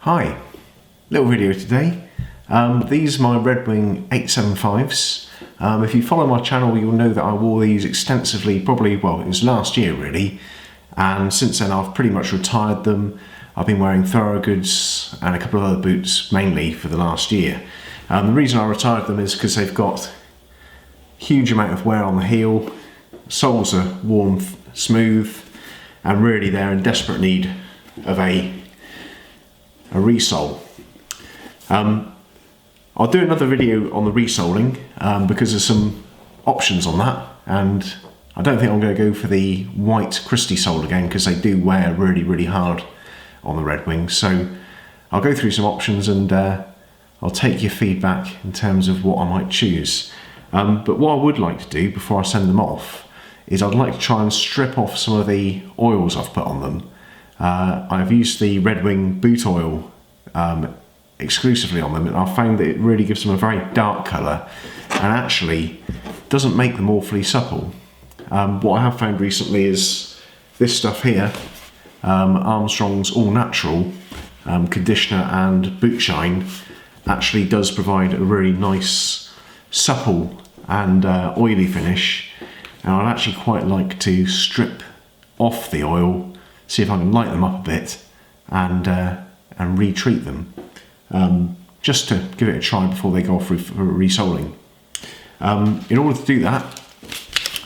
Hi, little video today. These are my Red Wing 875s. If you follow my channel, you'll know that I wore these extensively, probably, well, it was last year really, and since then I've pretty much retired them. I've been wearing Thorogoods and a couple of other boots mainly for the last year. The reason I retired them is because they've got huge amount of wear on the heel, soles are worn smooth, and really they're in desperate need of a resole. I'll do another video on the resoling because there's some options on that, and I don't think I'm going to go for the white Christie sole again because they do wear really hard on the Red Wing. So I'll go through some options and I'll take your feedback in terms of what I might choose. But what I would like to do before I send them off is I'd like to try and strip off some of the oils I've put on them. I've used the Red Wing boot oil exclusively on them, and I've found that it really gives them a very dark colour and actually doesn't make them awfully supple. What I have found recently is this stuff here, Armstrong's All Natural conditioner and boot shine, actually does provide a really nice supple and oily finish, and I'd actually quite like to strip off the oil, see if I can light them up a bit and retreat them, just to give it a try before they go off for resoling. In order to do that,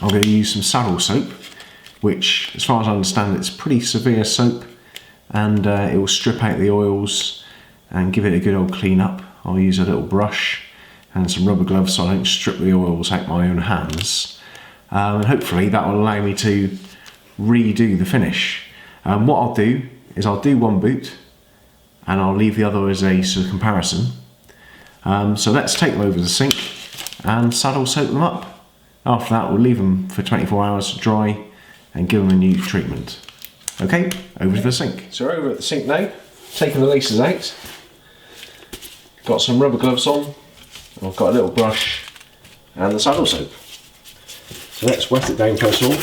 I'm going to use some saddle soap, which, as far as I understand, it's pretty severe soap, and it will strip out the oils and give it a good old clean up. I'll use a little brush and some rubber gloves so I don't strip the oils out my own hands, and hopefully that will allow me to redo the finish. What I'll do is I'll do one boot and I'll leave the other as a sort of comparison. So let's take them over to the sink and saddle soap them up. After that, we'll leave them for 24 hours to dry and give them a new treatment. Okay, over to the sink. So we're over at the sink now, taking the laces out. Got some rubber gloves on. I've got a little brush and the saddle soap. So let's wet it down first of all.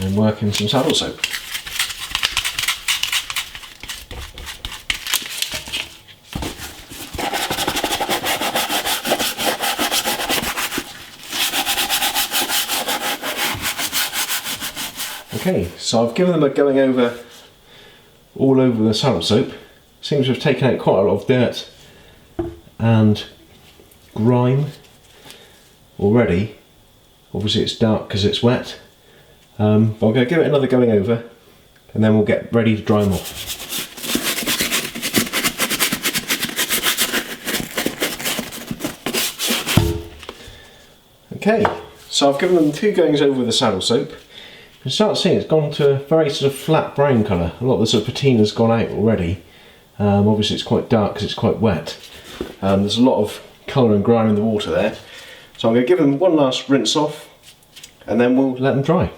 And work in some saddle soap. Okay, so I've given them a going over all over the saddle soap. Seems to have taken out quite a lot of dirt and grime already. Obviously it's dark because it's wet. But I'm going to give it another going over and then we'll get ready to dry them off. Okay, so I've given them 2 goings over with the saddle soap. You can start seeing it's gone to a very sort of flat brown colour. A lot of the sort of patina's gone out already. Obviously it's quite dark because it's quite wet. There's a lot of colour and grime in the water there. So I'm going to give them one last rinse off and then we'll let them dry.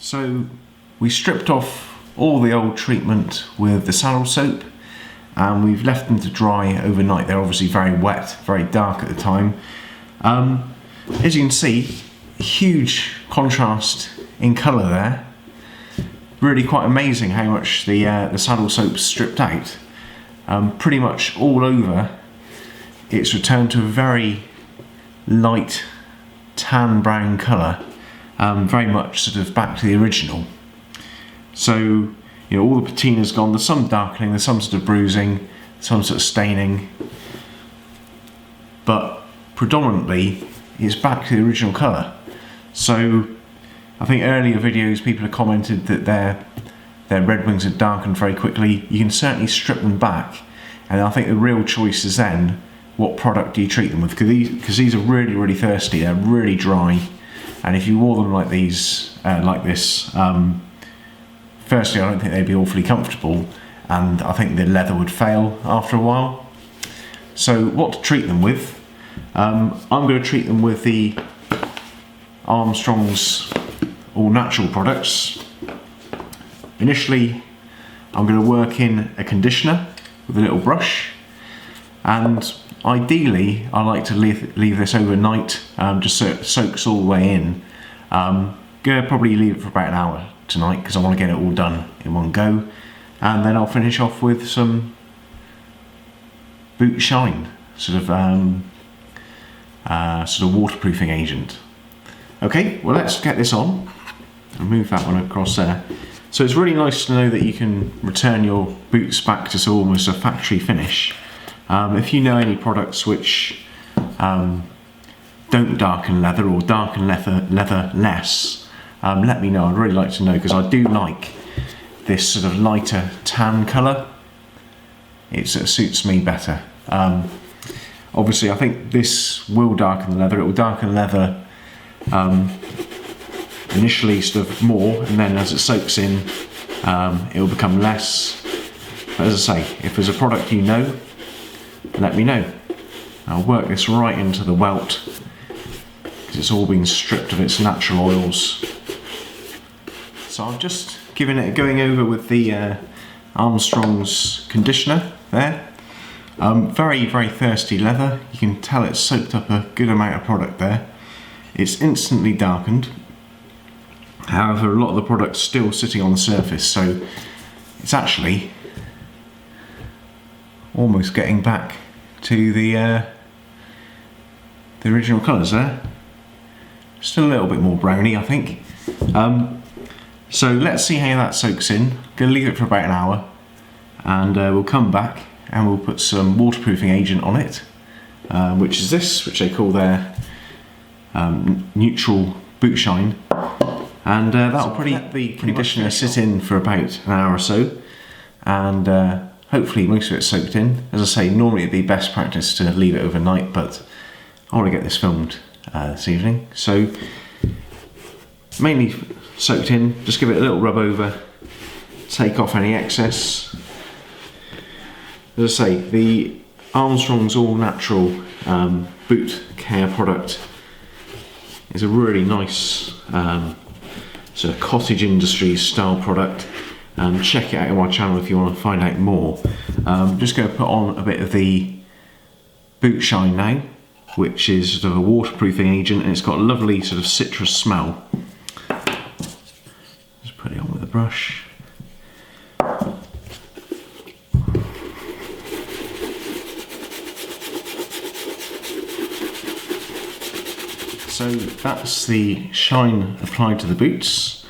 So we stripped off all the old treatment with the saddle soap and we've left them to dry overnight. They're obviously very wet, very dark at the time. As you can see, a huge contrast in colour there. Really quite amazing how much the saddle soap's stripped out. Pretty much all over it's returned to a very light tan brown colour. Very much sort of back to the original. So, you know, all the patina's gone. There's some darkening, there's some sort of bruising, some sort of staining, but predominantly it's back to the original colour. So I think earlier videos people have commented that their Red Wings had darkened very quickly. You can certainly strip them back, and I think the real choice is then what product do you treat them with, because these are really thirsty, they're really dry. And if you wore them like these, like this, firstly I don't think they'd be awfully comfortable, and I think the leather would fail after a while. So what to treat them with? I'm going to treat them with the Armstrong's all natural products. Initially, I'm going to work in a conditioner with a little brush, and ideally I like to leave this overnight, just so it soaks all the way in. Gonna probably leave it for about an hour tonight because I want to get it all done in one go, and then I'll finish off with some boot shine, sort of waterproofing agent. Okay, well, let's get this on and move that one across there. So it's really nice to know that you can return your boots back to almost a factory finish. If you know any products which don't darken leather or darken leather less, let me know. I'd really like to know, because I do like this sort of lighter tan colour. It sort of suits me better. Obviously I think this will darken the leather. It will darken leather initially sort of more, and then as it soaks in it will become less. But as I say, if there's a product you know, let me know. I'll work this right into the welt because it's all been stripped of its natural oils. So I've just given it a going over with the Armstrong's conditioner there. Very, very thirsty leather. You can tell it's soaked up a good amount of product there. It's instantly darkened. However, a lot of the product's still sitting on the surface, so it's actually almost getting back to the original colours there. Still a little bit more browny, I think. So let's see how that soaks in. Gonna leave it for about an hour, and we'll come back and we'll put some waterproofing agent on it, which is this, which they call their neutral boot shine. And that'll let the conditioner sit in for about an hour or so, and hopefully most of it's soaked in. As I say, normally it'd be best practice to leave it overnight, but I want to get this filmed this evening. So mainly soaked in, just give it a little rub over, take off any excess. As I say, the Armstrong's all natural boot care product is a really nice sort of cottage industry style product. Check it out on my channel if you want to find out more. Just going to put on a bit of the boot shine now, which is sort of a waterproofing agent, and it's got a lovely sort of citrus smell. Just put it on with a brush. So that's the shine applied to the boots.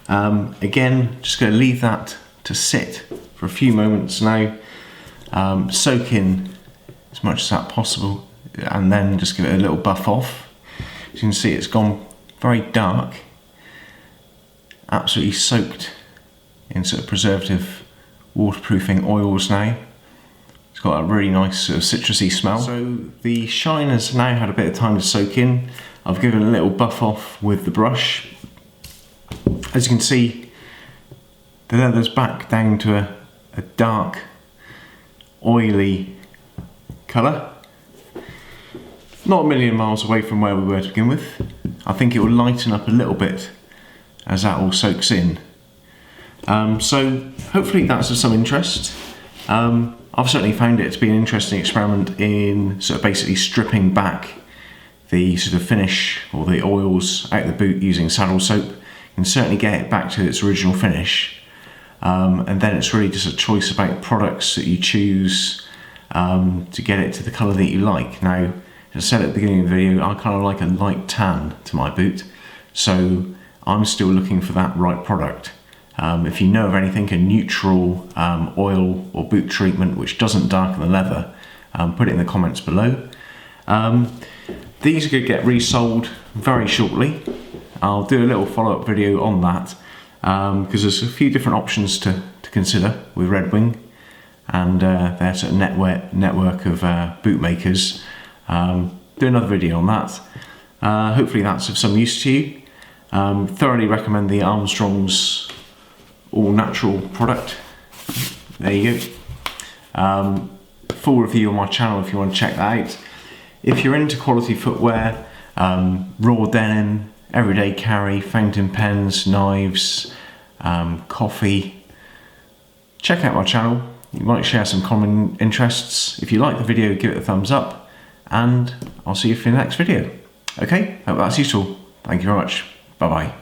Again, just going to leave that to sit for a few moments now, soak in as much as that possible, and then just give it a little buff off. As you can see, it's gone very dark, absolutely soaked in sort of preservative waterproofing oils now. It's got a really nice sort of citrusy smell. So the shine has now had a bit of time to soak in. I've given a little buff off with the brush. As you can see, the leather's back down to a dark, oily colour. Not a million miles away from where we were to begin with. I think it will lighten up a little bit as that all soaks in. So hopefully that's of some interest. I've certainly found it to be an interesting experiment in sort of basically stripping back the sort of finish or the oils out of the boot using saddle soap. You can certainly get it back to its original finish, and then it's really just a choice about products that you choose to get it to the colour that you like. Now, as I said at the beginning of the video, I kind of like a light tan to my boot, so I'm still looking for that right product. If you know of anything, a neutral oil or boot treatment which doesn't darken the leather, put it in the comments below. These are going to get resold very shortly. I'll do a little follow-up video on that, because there's a few different options to consider with Red Wing and their sort of network of bootmakers. Do another video on that. Hopefully that's of some use to you. Thoroughly recommend the Armstrong's all natural product. There you go. Full review on my channel if you want to check that out. if you're into quality footwear, raw denim, everyday carry, fountain pens, knives, coffee, check out my channel. You might share some common interests. If you like the video, give it a thumbs up, and I'll see you for the next video. Okay, hope that's useful. Thank you very much. Bye bye.